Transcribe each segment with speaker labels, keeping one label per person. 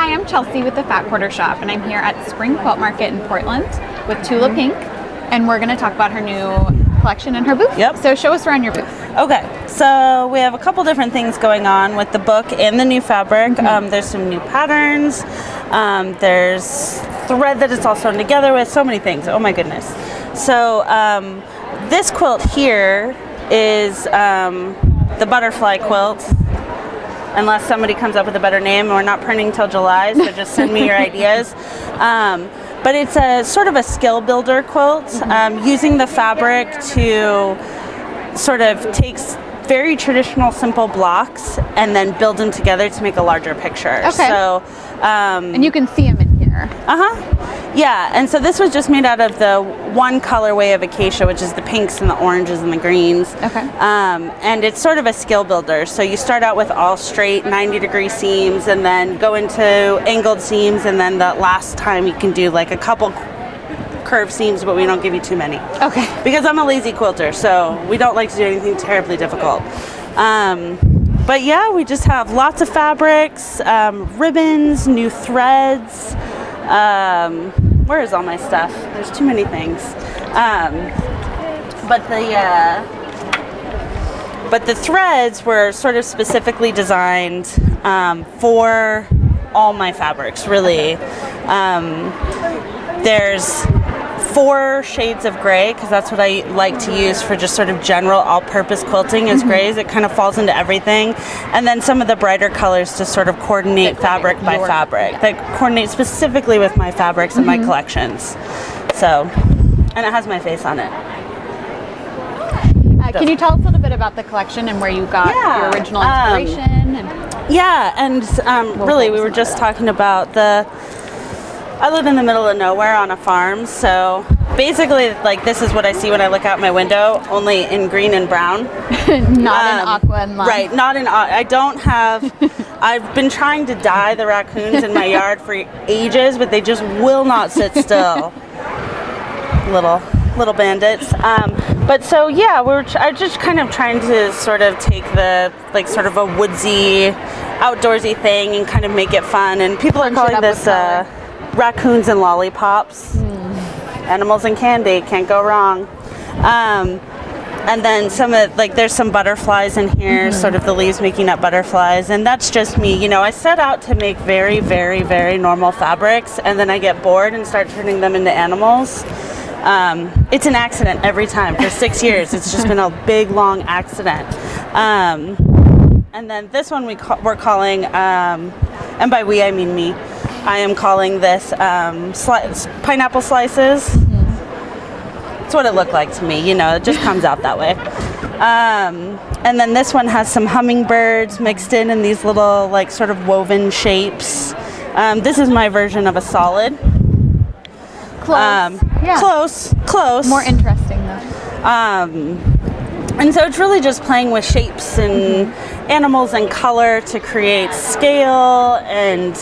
Speaker 1: Hi, I'm Chelsea with the Fat Quarter Shop, and I'm here at Spring Quilt Market in Portland with Tula Pink, and we're going to talk about her new collection and her booth.
Speaker 2: Yep.
Speaker 1: So show us around your booth.
Speaker 2: Okay, so we have a couple different things going on with the book and the new fabric. There's some new patterns. There's thread that it's all sewn together with. So many things. Oh my goodness. So this quilt here is the butterfly quilt. Unless somebody comes up with a better name, we're not printing till July, so just send me your ideas. But it's a sort of a skill builder quilt, using the fabric to sort of takes very traditional simple blocks and then build them together to make a larger picture.
Speaker 1: Okay.
Speaker 2: So,
Speaker 1: and you can see them in here.
Speaker 2: Yeah, and so this was just made out of the one colorway of acacia, which is the pinks and the oranges and the greens.
Speaker 1: Okay.
Speaker 2: And it's sort of a skill builder. So you start out with all straight 90-degree seams and then go into angled seams, and then the last time you can do like a couple curved seams, but we don't give you too many.
Speaker 1: Okay.
Speaker 2: Because I'm a lazy quilter, so we don't like to do anything terribly difficult. But yeah, we just have lots of fabrics, ribbons, new threads. Where is all my stuff? There's too many things. But the threads were sort of specifically designed for all my fabrics, really. There's 4 shades of gray, because that's what I like to use for just sort of general all-purpose quilting is grays. It kind of falls into everything. And then some of the brighter colors to sort of coordinate fabric by fabric, that coordinate specifically with my fabrics and my collections. So, and it has my face on it.
Speaker 1: Can you tell us a little bit about the collection and where you got your original inspiration?
Speaker 2: Really, we were just talking about I live in the middle of nowhere on a farm, so basically, like, this is what I see when I look out my window, only in green and brown.
Speaker 1: Not in aqua and lime.
Speaker 2: Right, not in I don't have, I've been trying to dye the raccoons in my yard for ages, but they just will not sit still. Little bandits. But so, yeah, I'm just kind of trying to sort of take the, like, sort of a woodsy, outdoorsy thing and kind of make it fun. And people are calling this raccoons and lollipops. Animals and candy, can't go wrong. And then there's some butterflies in here, sort of the leaves making up butterflies, and that's just me. You know, I set out to make very, very, very normal fabrics, and then I get bored and start turning them into animals. It's an accident every time. For 6 years, it's just been a big, long accident. And then this one we're calling, and by we I mean me, I am calling this pineapple slices. It's what it looked like to me, you know, it just comes out that way. And then this one has some hummingbirds mixed in these little, like, sort of woven shapes. This is my version of a solid. Close.
Speaker 1: More interesting though.
Speaker 2: And so it's really just playing with shapes and animals and color to create scale and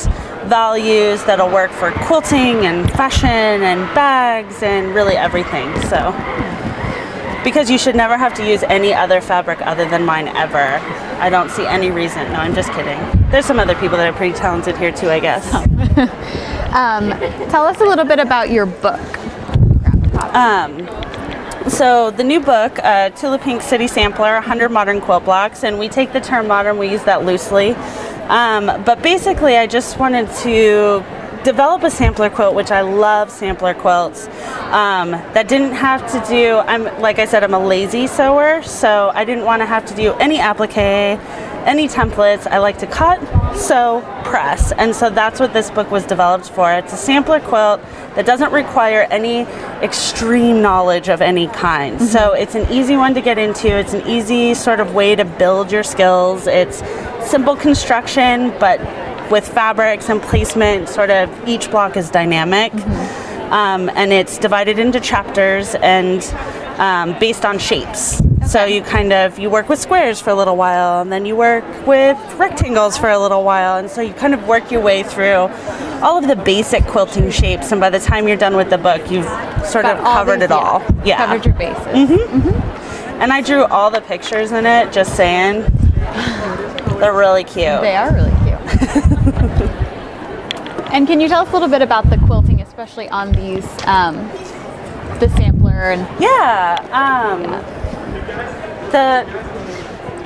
Speaker 2: values that'll work for quilting and fashion and bags and really everything. So, because you should never have to use any other fabric other than mine ever. I don't see any reason. No, I'm just kidding. There's some other people that are pretty talented here too, I guess.
Speaker 1: Tell us a little bit about your book.
Speaker 2: So the new book, Tula Pink City Sampler, 100 Modern Quilt Blocks, and we take the term modern, we use that loosely. But basically I just wanted to develop a sampler quilt, which I love sampler quilts, that didn't have to do, like I said, I'm a lazy sewer, so I didn't want to have to do any applique, any templates. I like to cut, sew, press, and so that's what this book was developed for. It's a sampler quilt that doesn't require any extreme knowledge of any kind. So it's an easy one to get into. It's an easy sort of way to build your skills. It's simple construction, but with fabrics and placement, sort of each block is dynamic. And it's divided into chapters and based on shapes. So you work with squares for a little while, and then you work with rectangles for a little while, and so you kind of work your way through all of the basic quilting shapes, and by the time you're done with the book, you've sort of covered it all. Yeah.
Speaker 1: Covered your bases.
Speaker 2: And I drew all the pictures in it, just saying. They're really cute.
Speaker 1: They are really cute. And can you tell us a little bit about the quilting, especially on these, the sampler? And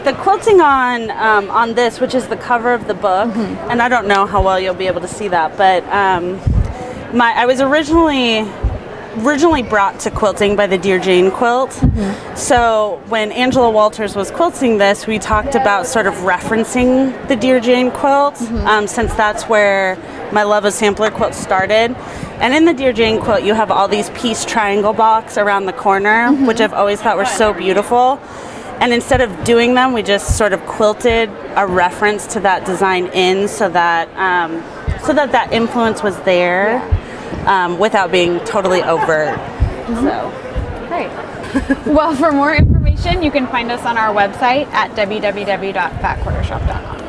Speaker 2: the quilting on this, which is the cover of the book, and I don't know how well you'll be able to see that, but I was originally brought to quilting by the Dear Jane quilt. So when Angela Walters was quilting this, we talked about sort of referencing the Dear Jane quilt, since that's where my love of sampler quilts started. And in the Dear Jane quilt, you have all these piece triangle blocks around the corner, which I've always thought were so beautiful. And instead of doing them, we just sort of quilted a reference to that design in, so that that influence was there. Without being totally overt. So,
Speaker 1: great. Well, for more information, you can find us on our website at www.fatquartershop.com.